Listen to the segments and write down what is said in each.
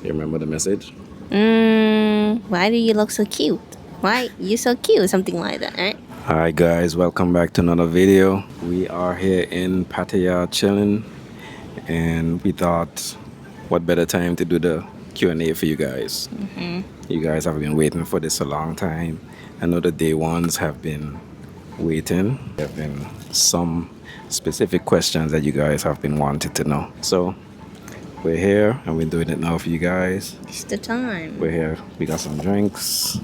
You remember the message? Why do you look so cute? Why you so cute? Something like that, right? Hi guys, welcome back to another video. We are here in Pattaya chilling, and we thought what better time to do the Q&A for you guys. You guys have been waiting for this a long time. I know the day ones have been waiting. There have been some specific questions that you guys have been wanting to know. So we're here and we're doing it now for you guys. It's the time. We're here. We got some drinks.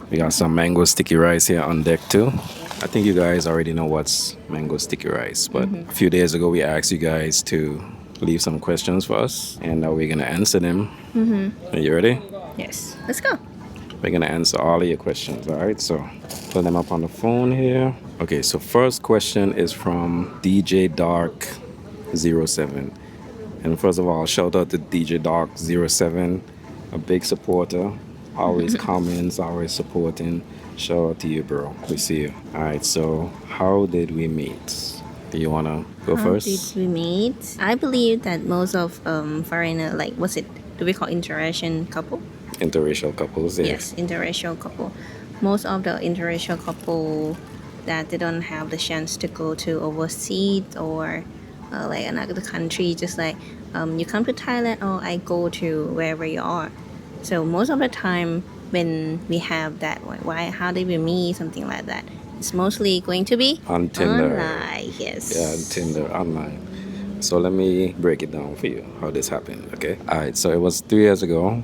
We got some mango sticky rice here on deck too. I think you guys already know what's mango sticky rice, but a few days ago we asked you guys to leave some questions for us, and now we're gonna answer them. Are you ready? Yes. Let's go. We're gonna answer all of your questions. All right. So put them up on the phone here. Okay. So first question is from DJ Dark 07. And first of all, shout out to DJ Dark 07, a big supporter, always comments, always supporting. Shout out to you, bro. We see you. All right, so how did we meet? Do you want to go How first? did we meet? I believe that most of foreigner, like, what's it? Do we call interracial couple? Interracial couples, yeah. Yes, interracial couple. Most of the interracial couple that they don't have the chance to go to overseas or like another country, just like you come to Thailand or I go to wherever you are. So most of the time when we have that, how did we meet, something like that, it's mostly going to be On Tinder. online. Yes. Yeah, on Tinder, online. So let me break it down for you, how this happened, okay? All right, so it was 3 years ago,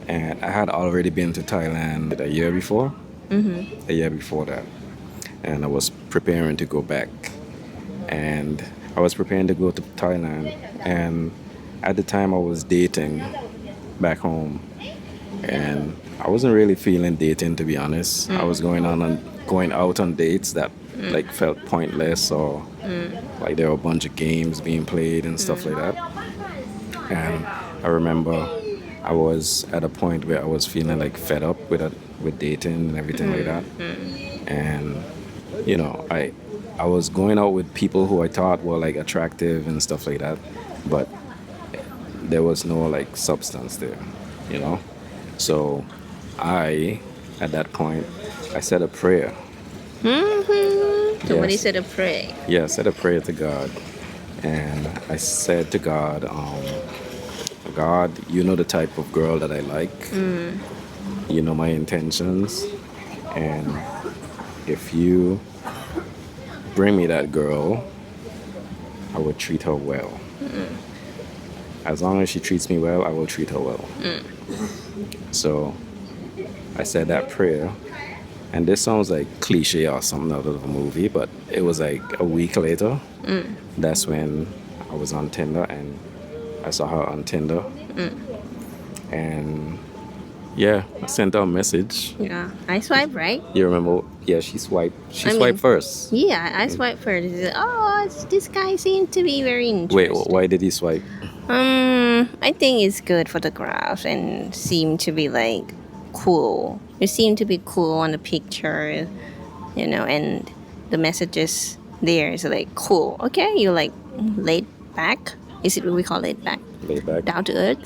and I had already been to Thailand a year before. A year before that. And I was preparing to go back. And I was preparing to go to Thailand, and at the time I was dating back home, and I wasn't really feeling dating, to be honest. I was going out on dates that like felt pointless, or like there were a bunch of games being played and stuff like that. And I remember I was at a point where I was feeling like fed up with dating and everything like that. And you know, I was going out with people who I thought were like attractive and stuff like that, but there was no like substance there, you know. So at that point, I said a prayer. Somebody Yes. said a prayer. Yeah, I said a prayer to God, and I said to God, God, you know the type of girl that I like. You know my intentions, and if you bring me that girl, I will treat her well. As long as she treats me well, I will treat her well. So I said that prayer, and this sounds like cliche or something out of a movie, but it was like a week later. That's when I was on Tinder, and I saw her on Tinder. And yeah, I sent her a message. Yeah, I swipe right. You remember? Yeah, she swiped. She I mean, swiped first. Yeah, I swipe first. He said, oh, this guy seemed to be very Wait, interesting. why did he swipe? I think it's good photographs and seem to be like cool. You seem to be cool on the picture, and the messages there is like cool. Okay, you like laid back. Is it what we call laid back? Laid back, Down to earth?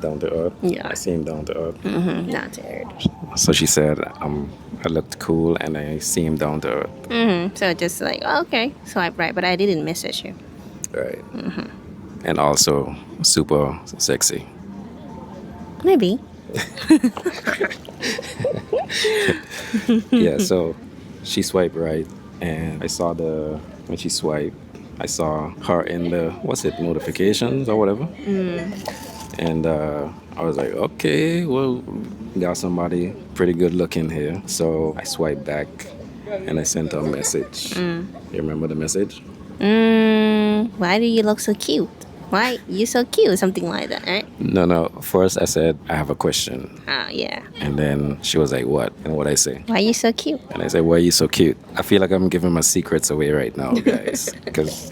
down to earth. Yeah. I seem down to earth. Down to earth. So she said, I looked cool and I seemed down to earth. So just like, okay, swipe right, but I didn't message you. Right. And also super sexy. Maybe. Yeah, so she swiped right, and when she swiped, I saw her in the, notifications or whatever. And I was like, okay, well, got somebody pretty good looking here. So I swiped back and I sent her a message. You remember the message? Why do you look so cute? Why you so cute? Something like that, right? No. First I said, I have a question. Yeah. And then she was like, what? And what I say? Why you so cute? And I said, why are you so cute? I feel like I'm giving my secrets away right now, guys. Because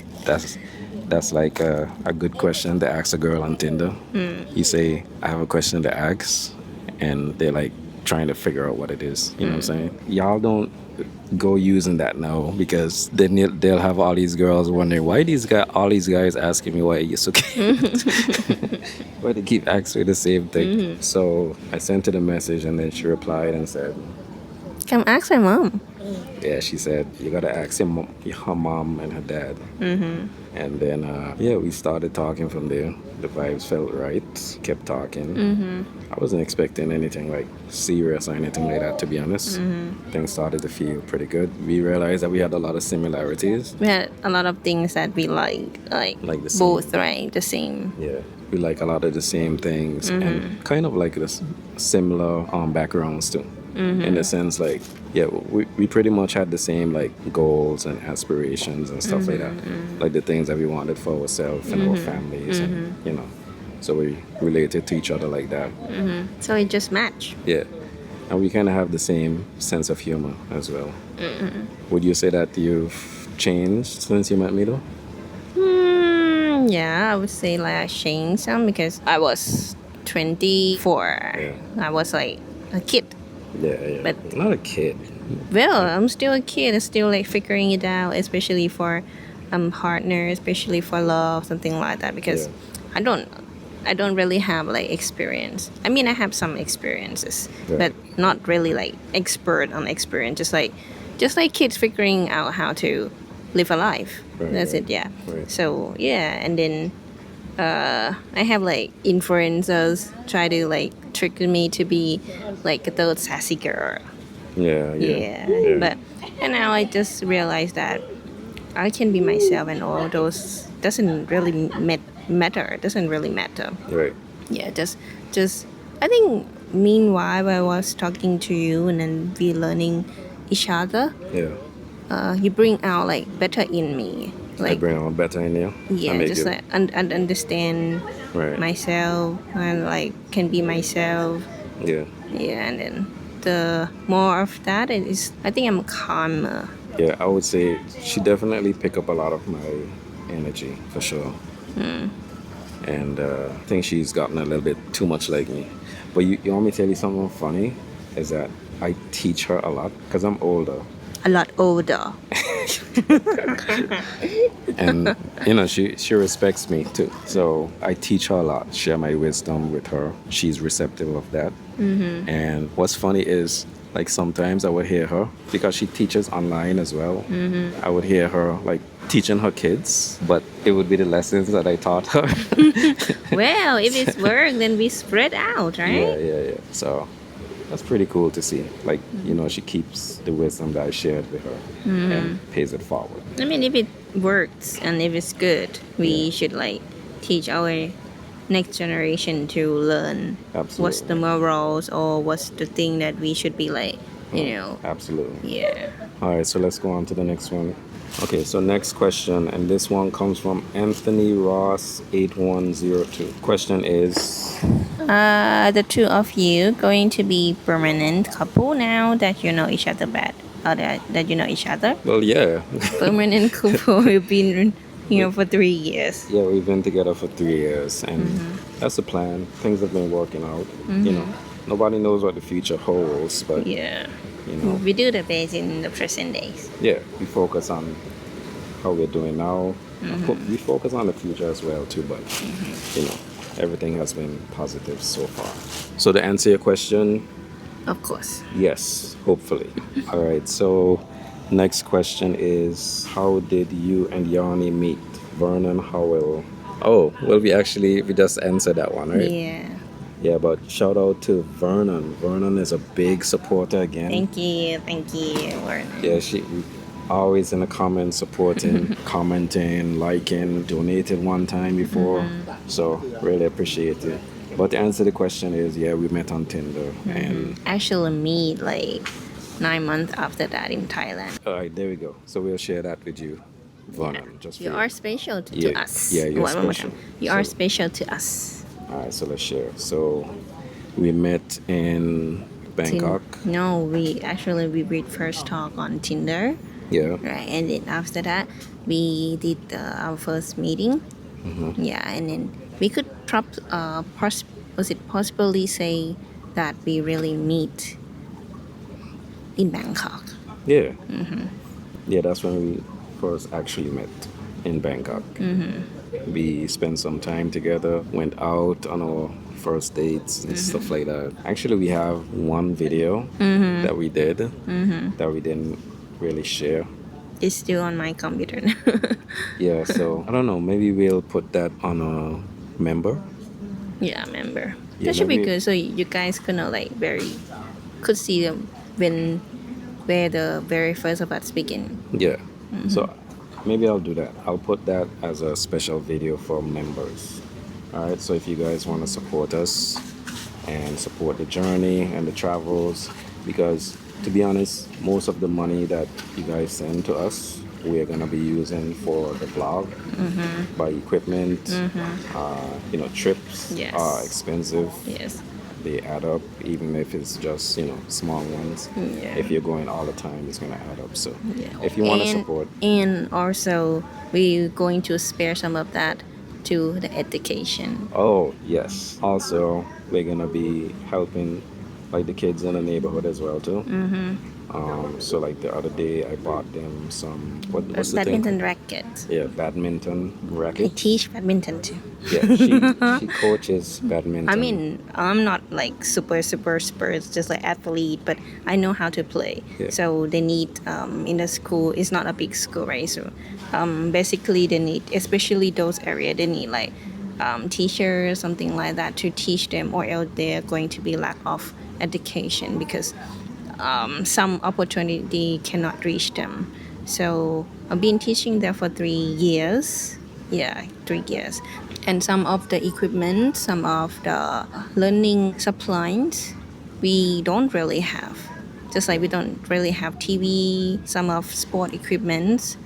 that's like a good question to ask a girl on Tinder. You say, I have a question to ask, and they're like trying to figure out what it is. You know what I'm saying? Y'all don't go using that now because then they'll have all these girls wondering why all these guys asking me why you so cute. Why they keep asking me the same thing. So I sent her the message and then she replied and said, Come ask my mom. yeah, she said you gotta ask her mom and her dad. And then we started talking from there. The vibes felt right. Kept talking. I wasn't expecting anything like serious or anything like that, to be honest. Things started to feel pretty good. We realized that we had a lot of similarities. We had a lot of things that we like Like the same. both, right? The same. Yeah, we like a lot of the same things and kind of like this similar backgrounds too. In the sense like, yeah, we pretty much had the same like goals and aspirations and stuff like that. Like the things that we wanted for ourselves and our families and, you know. So we related to each other like that. So it just matched. Yeah. And we kind of have the same sense of humor as well. Would you say that you've changed since you met me though? Yeah, I would say like I changed some because I was 24. Yeah. I was like a kid. Yeah. But- not a kid. Well, I'm still a kid. I'm still like figuring it out, especially for partner, especially for love, something like that. Because Yeah. I don't really have like experience. I mean, I have some experiences, Right. but not really like expert on experience. Just like kids figuring out how to live a life. Right, That's right, it. Yeah. right. So yeah, and then I have like influencers try to like trick me to be like a third sassy girl. Yeah. But and now I just realized that I can be myself, and all those doesn't really matter. Doesn't really matter. Right. Yeah, just I think meanwhile I was talking to you and then we learning each other. Yeah. You bring out like better in me. I Like bring on better in you. I yeah, make just you- like understand Right. myself and like can be myself. Yeah. Yeah, and then the more of that it is, I think I'm calmer. Yeah, I would say she definitely pick up a lot of my energy for sure. And I think she's gotten a little bit too much like me. But you want me to tell you something funny? Is that I teach her a lot because I'm older. A lot older. And you know she respects me too, so I teach her a lot, share my wisdom with her. She's receptive of that. And what's funny is like sometimes I would hear her because she teaches online as well. I would hear her like teaching her kids, but it would be the lessons that I taught her. Well, if it's work, then we spread out, right? Yeah. So that's pretty cool to see. Like, you know, she keeps the wisdom that I shared with her and pays it forward. I mean, if it works and if it's good, we should like teach our next generation to learn what's Absolutely. the morals or what's the thing that we should be like, you know. Absolutely. Yeah. All right, so let's go on to the next one. Okay, so next question, and this one comes from Anthony Ross 8102. Question is, The two of you going to be permanent couple now that you know each other bad, or that you know each other. well, yeah, Permanent couple. We've been here for 3 years. yeah, we've been together for 3 years, and that's the plan. Things have been working out. You know, nobody knows what the future holds, but Yeah. you know, We do the best in the present days. yeah, we focus on how we're doing now. We focus on the future as well too, but you know, everything has been positive so far. So to answer your question, Of course. yes, hopefully. All right, so next question is, how did you and Yanni meet? Vernon Howell. Oh, well, we just answered that one, right? Yeah. Yeah, but shout out to Vernon. Vernon is a big supporter again. Thank you, Vernon. Yeah, she always in the comments supporting, commenting, liking, donated one time before. So really appreciate it. But to answer the question is, yeah, we met on Tinder. And Actually, meet like 9 months after that in Thailand. all right, there we go. So we'll share that with you, Vernon. Just for You you. are special to Yeah, us. yeah, you're One more special. time. You are So- special to us. All right, so let's share. So we met in Bangkok. No, we first talk on Tinder, Yeah. right? And then after that, we did our first meeting. Yeah, and then we could possibly say that we really meet in Bangkok. Yeah. Yeah, that's when we first actually met in Bangkok. We spent some time together, went out on our first dates and stuff like that. Actually, we have one video that we did that we didn't really share. It's still on my computer now. Yeah, so I don't know, maybe we'll put that on a member. Yeah, member. Yeah, That should be maybe. good. So you guys gonna like very could see them when where the very first about speaking. Yeah. So maybe I'll do that. I'll put that as a special video for members. All right. So if you guys want to support us and support the journey and the travels, because to be honest, most of the money that you guys send to us, we're gonna be using for the vlog, buy equipment. Trips Yes. are expensive. Yes. They add up, even if it's just small ones. Yeah. If you're going all the time, it's gonna add up. So Yeah. if you want to support, And also we're going to spare some of that to the education. oh yes. Also, we're gonna be helping like the kids in the neighborhood as well too. So like the other day, I bought them some what's the thing? Badminton racket. Yeah, badminton I racket. teach badminton too. Yeah, she coaches badminton. I mean, I'm not like super spurs, just like athlete, but I know how to play. Yeah. So they need in the school. It's not a big school, right? So basically, they need, especially those area, they need like teachers, something like that, to teach them, or else they're going to be lack of education because some opportunity cannot reach them. So I've been teaching there for 3 years. Yeah, 3 years. And some of the equipment, some of the learning supplies, we don't really have. Just like we don't really have TV, some of sport equipment,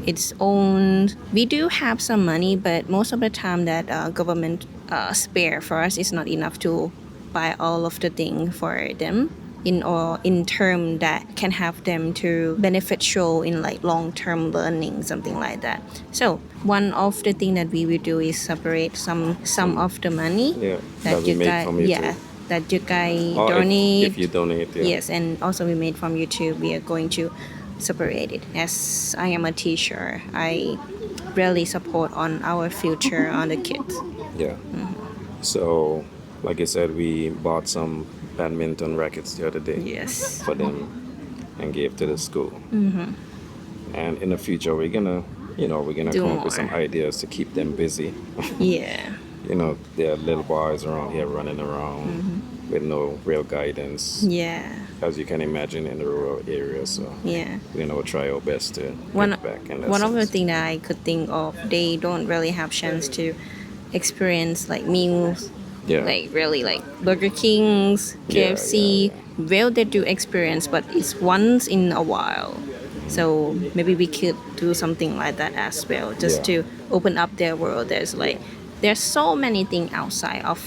it's owned. We do have some money, but most of the time that government spare for us is not enough to buy all of the thing for them in term that can have them to beneficial in like long-term learning, something like that. So one of the thing that we will do is separate some of the money Yeah, that we make from YouTube. that you guys Or donate. if you donate, yeah. Yes, and also we made from YouTube. We are going to separate it. As I am a teacher, I really support on our future on the kids. Yeah. So, like I said, we bought some badminton rackets the other day Yes. for them and gave to the school. And in the future, we're gonna Do come up with some more. ideas to keep them busy. Yeah. There are little boys around here running around with no real guidance, Yeah. as you can imagine in the rural area. So, Yeah. we'll try our best to One get back in that one of the sense. things that I could think of, they don't really have chance to experience like meals, Yeah. like really like Burger Kings, Yeah, KFC. Well, they do experience, but it's once in a while. So maybe we could do something like that as well, just Yeah. to open up their world. There's so many things outside of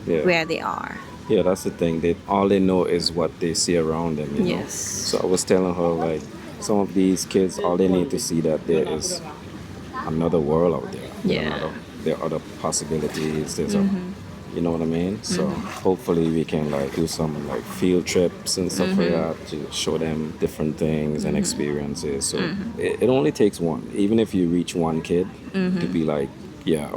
Yeah. where they are. Yeah, that's the thing. All they know is what they see around them. Yes. So I was telling her like some of these kids, all they need to see that there is another world out there. Yeah. There are other possibilities. You know what I mean? So hopefully we can like do some like field trips and stuff like that to show them different things and experiences. So it only takes one. Even if you reach one kid to be like, yeah,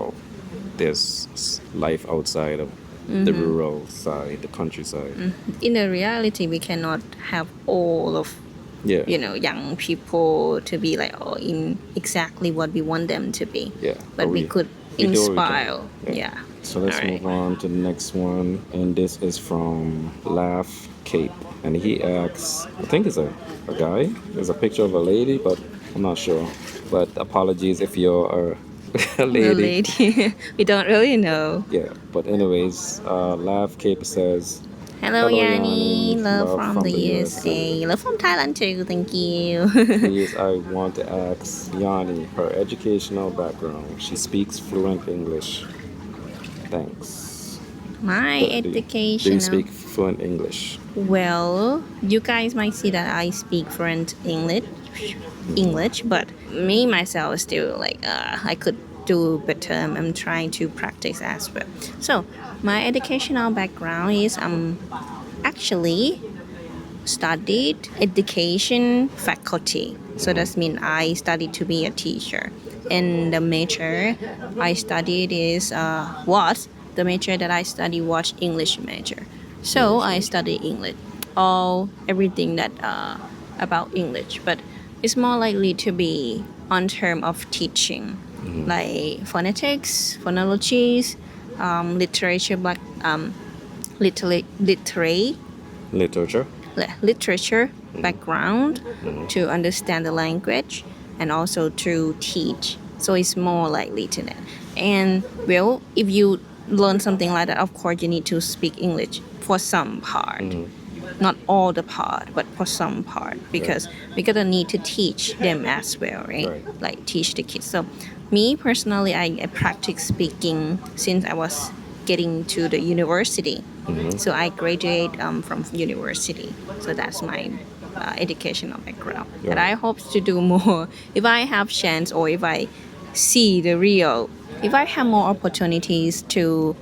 there's life outside of the rural side, the countryside. In the reality, we cannot have all of Yeah. young people to be like in exactly what we want them to be. Yeah. But we could we do what we inspire. can. Yeah. So let's Alright. move on to the next one. And this is from Laugh Cape. And he asks, I think it's a guy. There's a picture of a lady, but I'm not sure. But apologies if you're a lady. The lady. We don't really know. Yeah, but anyways, Laugh Cape says, Hello, Hello, Yanni. Yanni. Love Love from the USA. Love from Thailand too. Thank you. please, I want to ask Yanni her educational background. She speaks fluent English. Thanks. My Do you education. speak fluent English? Well, you guys might see that I speak fluent English, but me myself still like I could do better. I'm trying to practice as well. So my educational background is actually studied education faculty. So that means I studied to be a teacher. And the major I studied is the major that I studied was English major. So I study English, everything that about English, but it's more likely to be on term of teaching, like phonetics, phonologies, literature, literary Literature. literature background to understand the language and also to teach. So it's more likely to that. And well, if you learn something like that, of course you need to speak English for some part. Not all the part, but for some part, because we're gonna need to teach them as well, right? Right. Like teach the kids. So me personally, I practice speaking since I was getting to the university. So I graduate from university. So that's my educational background. But I hope to do more if I have chance or if I see the real. If I have more opportunities to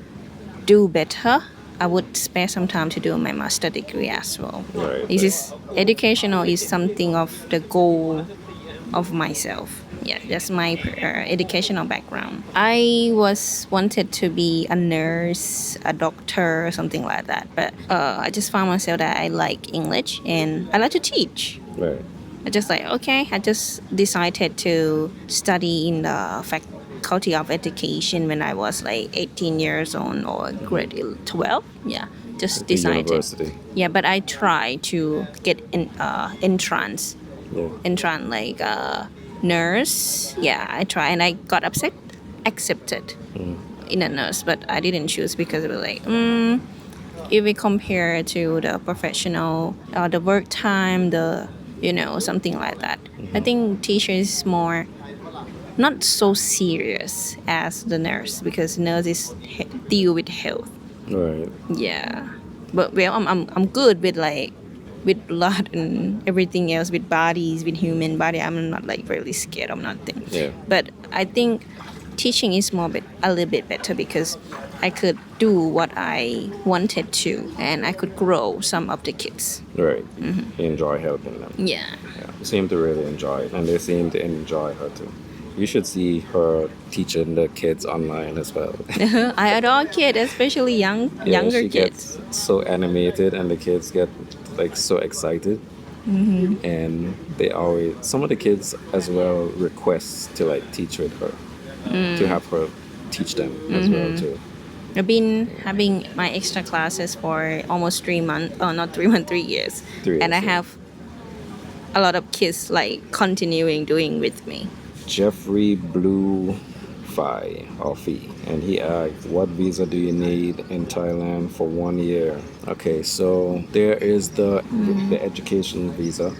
do better, I would spare some time to do my master degree as well. Right. This is educational is something of the goal of myself. Yeah, that's my educational background. I was wanted to be a nurse, a doctor, or something like that. But I just found myself that I like English and I like to teach. Right. I just like, okay, I just decided to study in the faculty of education when I was like 18 years old or grade 12. Yeah, just The decided. university. Yeah, but I tried to get entrance, Yeah. like nurse. Yeah, I tried and I got accepted in a nurse, but I didn't choose because it was like, if we compare to the professional, the work time, something like that. I think teacher is more not so serious as the nurse because nurse is deal with health. Right. Yeah, but well, I'm good with like with blood and everything else with bodies with human body. I'm not like really scared of nothing. Yeah. But I think teaching is a little bit better because I could do what I wanted to and I could grow some of the kids. Right. You enjoy helping them. Yeah. Yeah. You seem to really enjoy it, and they seem to enjoy her too. You should see her teaching the kids online as well. I adore kids, especially younger she kids. gets so animated, and the kids get like so excited. And they always, some of the kids as well request to like teach with her, to have her teach them as well too. I've been having my extra classes for almost 3 months. Oh, not 3 months, 3 years. 3 And I years, yeah. have a lot of kids like continuing doing with me. Jeffrey Blue Phi or Fee, and he asked, "What visa do you need in Thailand for 1 year?" Okay, so there is the education visa,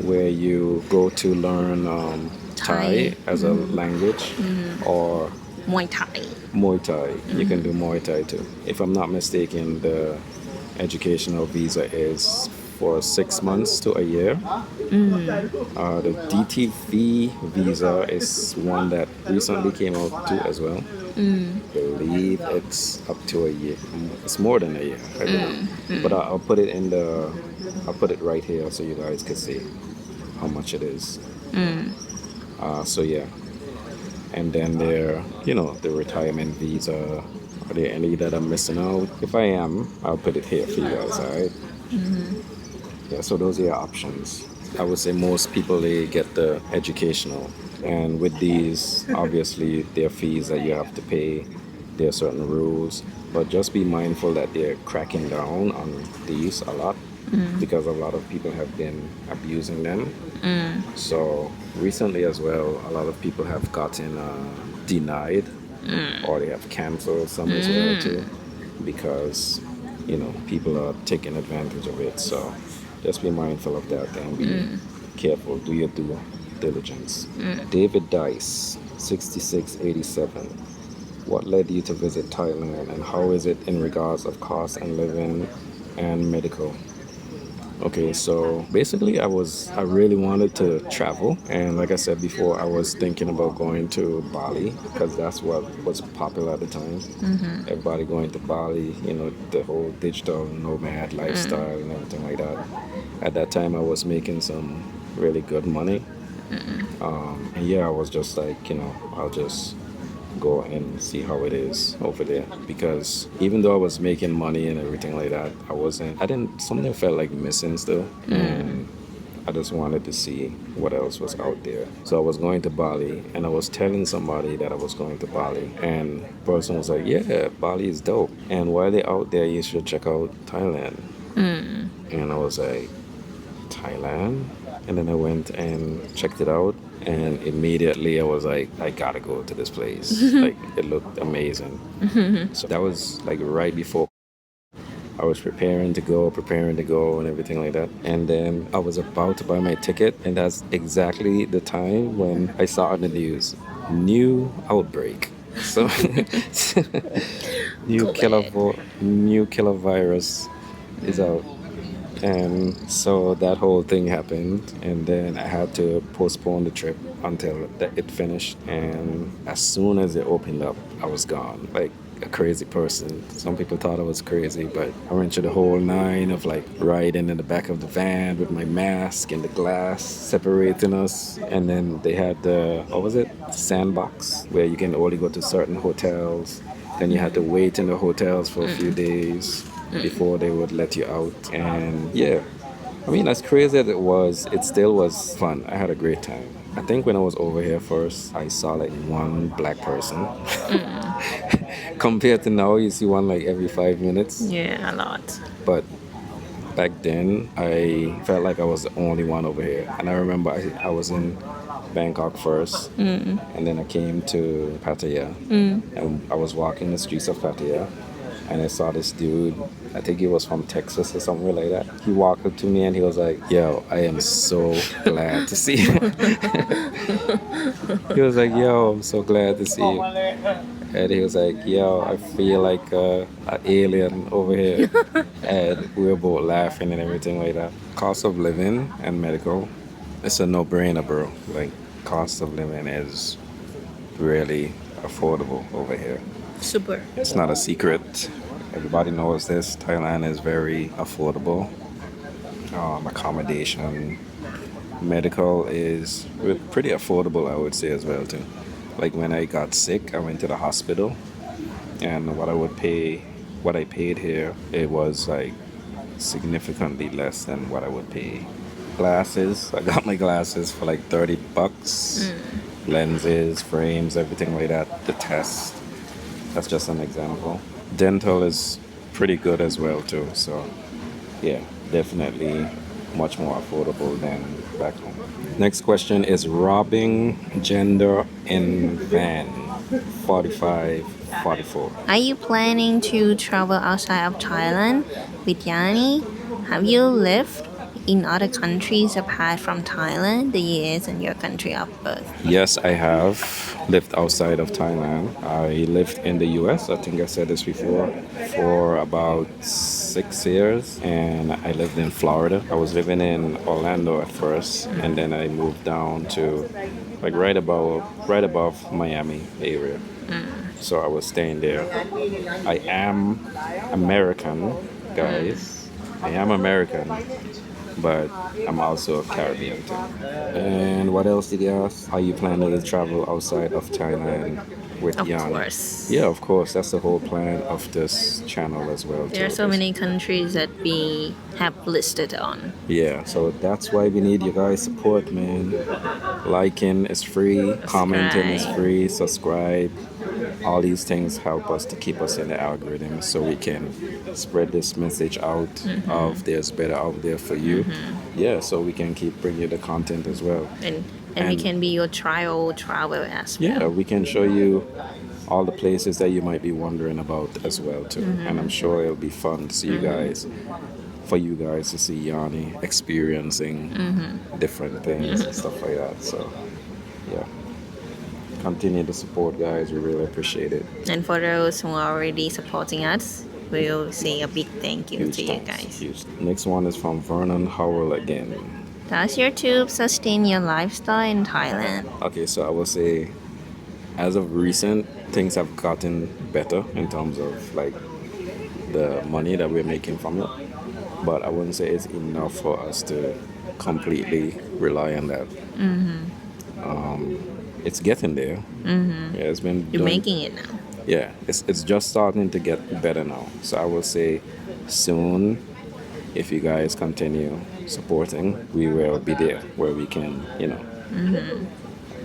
where you go to learn Thai as a language, or Muay Thai. Muay Thai. You can do Muay Thai too. If I'm not mistaken, the educational visa is for 6 months to a year. The DTV visa is one that recently came out too as well. I believe it's up to a year. It's more than a year, I believe. But I'll put it I'll put it right here so you guys can see how much it is. So yeah. And then the retirement visa. Are there any that I'm missing out? If I am, I'll put it here for you guys, alright? Yeah, so those are your options. I would say most people, they get the educational. And with these, obviously, there are fees that you have to pay. There are certain rules. But just be mindful that they're cracking down on these a lot because a lot of people have been abusing them. So recently as well, a lot of people have gotten denied or they have canceled some as well too because, people are taking advantage of it. So just be mindful of that and be careful. Do your due diligence. David Dice, 6687. What led you to visit Thailand and how is it in regards of cost and living and medical? Okay, so basically, I really wanted to travel, and like I said before, I was thinking about going to Bali because that's what was popular at the time. Everybody going to Bali, the whole digital nomad lifestyle and everything like that. At that time, I was making some really good money, and yeah, I was just like, I'll just go and see how it is over there because even though I was making money and everything like that, I didn't, something felt like missing still. And I just wanted to see what else was out there. So I was going to Bali and I was telling somebody that I was going to Bali and the person was like, yeah, Bali is dope. And while they're out there, you should check out Thailand. And I was like, Thailand? And then I went and checked it out. And immediately I was like, I gotta go to this place. Like, it looked amazing. So that was like right before I was preparing to go, and everything like that. And then I was about to buy my ticket, and that's exactly the time when I saw on the news new outbreak. So, COVID. new killer virus is out. And so that whole thing happened, and then I had to postpone the trip until it finished. And as soon as it opened up, I was gone, like a crazy person. Some people thought I was crazy, but I went through the whole nine of like riding in the back of the van with my mask and the glass separating us. And then they had the, what was it? Sandbox, where you can only go to certain hotels. Then you had to wait in the hotels for a few days before they would let you out. And yeah, I mean, as crazy as it still was fun. I had a great time. I think when I was over here first, I saw like one black person. Compared to now, you see one like every 5 minutes. Yeah, a lot. But back then, I felt like I was the only one over here. And I remember I was in Bangkok first, and then I came to Pattaya, and I was walking the streets of Pattaya, and I saw this dude. I think he was from Texas or somewhere like that. He walked up to me and he was like, "Yo, I am so glad to see you." He was like, "Yo, I'm so glad to see you." And he was like, "Yo, I feel like an alien over here." And we were both laughing and everything like that. Cost of living and medical, it's a no-brainer, bro. Like, cost of living is really affordable over here. Super. It's not a secret. Everybody knows this. Thailand is very affordable. Accommodation, medical is pretty affordable, I would say as well too. Like when I got sick, I went to the hospital, and what I paid here, it was like significantly less than what I would pay. Glasses, I got my glasses for like $30. Lenses, frames, everything like that. The test. That's just an example. Dental is pretty good as well too. So yeah, definitely much more affordable than back home. Next question is robbing gender in van 45 44. Are you planning to travel outside of Thailand with Yani? Have you lived in other countries apart from Thailand, the US, and your country of birth? Yes, I have lived outside of Thailand. I lived in the US, I think I said this before, for about 6 years, and I lived in Florida. I was living in Orlando at first, and then I moved down to like right above Miami area. So I was staying there. I am American, guys. I am American, but I'm also Caribbean too. And what else did you ask? Are you planning to travel outside of Thailand with Of Yanni? course. Yeah, of course. That's the whole plan of this channel as well. There are too. so many countries that we have listed on. Yeah, so that's why we need you guys' support, man. Liking is free, commenting is Subscribe. free, subscribe. All these things help us to keep us in the algorithm so we can spread this message out of there's better out there for you. Yeah, so we can keep bringing you the content as well. And we can be your trial travel as well. Yeah, we can show you all the places that you might be wondering about as well too. And I'm sure it'll be fun to see you guys, for you guys to see Yanni experiencing different things and stuff like that. So yeah, continue to support, guys. We really appreciate it. And for those who are already supporting us, we'll say a big thank you Huge to you thanks. guys. Huge. Next one is from Vernon Howell again. Does your tube sustain your lifestyle in Thailand? Okay, so I will say, as of recent, things have gotten better in terms of like the money that we're making from it. But I wouldn't say it's enough for us to completely rely on that. It's getting there. Yeah, it's been You're doing, making it now. yeah, it's just starting to get better now. So I will say soon, if you guys continue supporting, we will be there where we can,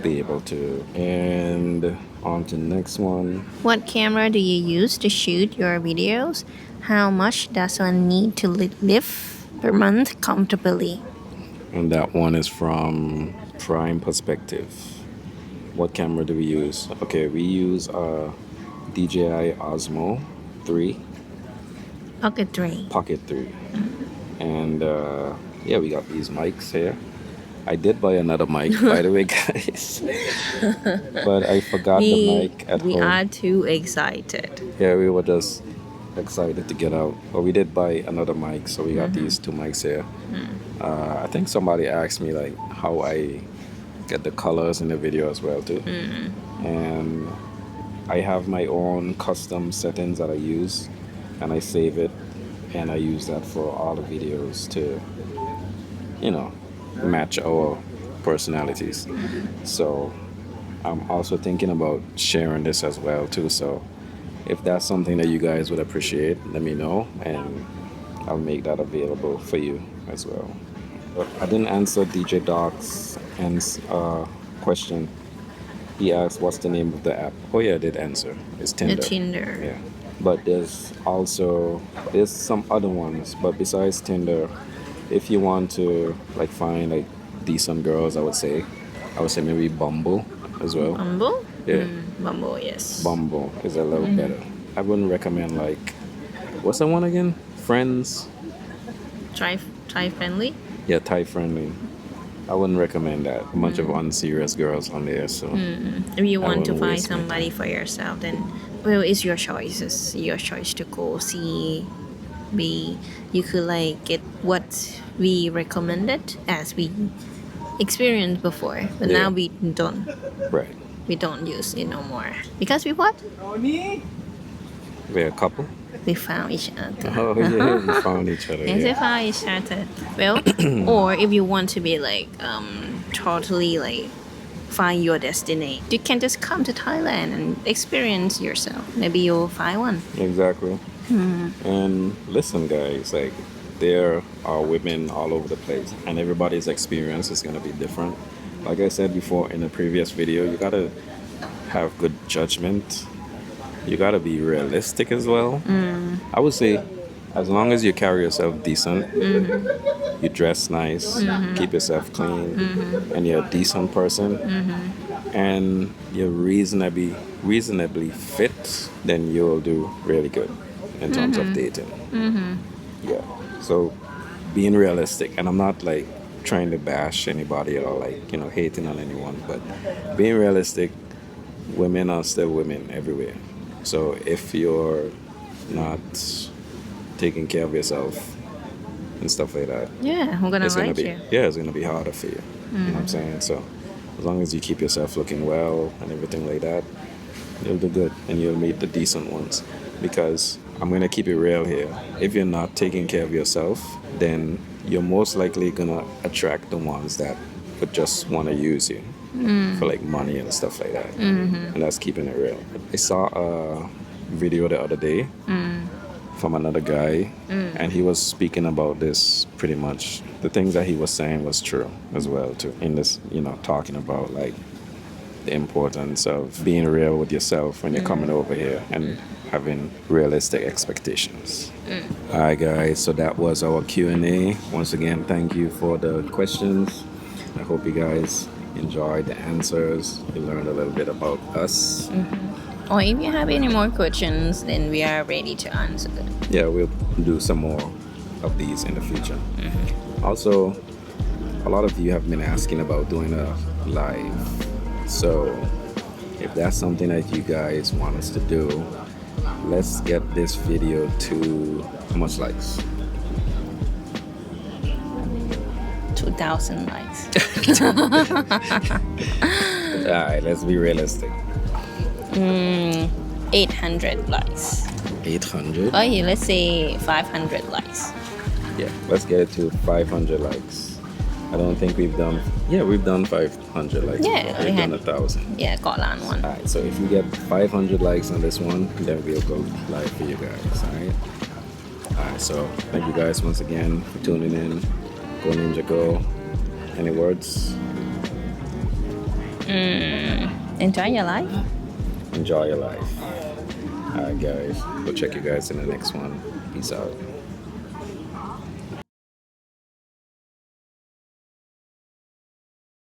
be able to. And on to the next one. What camera do you use to shoot your videos? How much does one need to live per month comfortably? And that one is from Prime Perspective. What camera do we use? Okay, we use a DJI Osmo 3, Pocket 3. Pocket 3. And yeah, we got these mics here. I did buy another mic, by the way, guys. But I forgot the mic at we home. are too excited. Yeah, we were just excited to get out. But we did buy another mic, so we got these two mics here. I think somebody asked me like how I get the colors in the video as well too. And I have my own custom settings that I use, and I save it, and I use that for all the videos to, match our personalities. So I'm also thinking about sharing this as well too. So if that's something that you guys would appreciate, let me know, and I'll make that available for you as well. But I didn't answer DJ Doc's question. He asked, "What's the name of the app?" Oh yeah, I did answer. It's Tinder. The Tinder. Yeah, but there's some other ones. But besides Tinder, if you want to like find like decent girls, I would say maybe Bumble as well. Bumble? Yeah. Bumble, yes. Bumble is a little better. I wouldn't recommend like, what's that one again? Friends? Try friendly? Yeah, Thai friendly. I wouldn't recommend that. A bunch of unserious girls on there, so. If you want to wouldn't find waste my somebody for yourself, then well, it's your choice. It's your choice to go see. You could like get what we recommended as we experienced before, but Yeah. now we don't. Right. We don't use it no more because we what? We're a couple. We found each other. Oh yeah, we found each other. Yes, we Yeah. found each other. Well, or if you want to be like totally like find your destiny, you can just come to Thailand and experience yourself. Maybe you'll find one. Exactly. And listen, guys, like there are women all over the place, and everybody's experience is gonna be different. Like I said before in the previous video, you gotta have good judgment. You gotta be realistic as well. I would say, as long as you carry yourself decent, you dress nice, keep yourself clean, and you're a decent person, and you're reasonably fit, then you'll do really good in terms of dating. Yeah. So being realistic, and I'm not like trying to bash anybody or like hating on anyone, but being realistic, women are still women everywhere. So if you're not taking care of yourself and stuff like that, Yeah, we're gonna it's gonna like be you. it's gonna be harder for you. You know what I'm saying? So as long as you keep yourself looking well and everything like that, you'll do good and you'll meet the decent ones. Because I'm gonna keep it real here. If you're not taking care of yourself, then you're most likely gonna attract the ones that would just want to use you for like money and stuff like that. And that's keeping it real. I saw a video the other day from another guy, and he was speaking about this pretty much. The things that he was saying was true as well too. In this, talking about like the importance of being real with yourself when you're coming over here and having realistic expectations. All right, guys. So that was our Q&A. Once again, thank you for the questions. I hope you guys enjoyed the answers. You learned a little bit about us. Or if you have any more questions, then we are ready to answer them. Yeah, we'll do some more of these in the future. Also, a lot of you have been asking about doing a live. So if that's something that you guys want us to do, let's get this video to how much likes? 2,000 likes. Alright, let's be realistic. 800 likes. 800? Oh, yeah, let's say 500 likes. Yeah, let's get it to 500 likes. I don't think we've done 500 likes. Yeah, before. We've done 1,000. Yeah, got land one. Alright, so if we get 500 likes on this one, then we'll go live for you guys. Alright, so thank you guys once again for tuning in. Go Ninja Go. Any words? Enjoy your life. Enjoy your life. Alright guys, we'll check you guys in the next one. Peace out.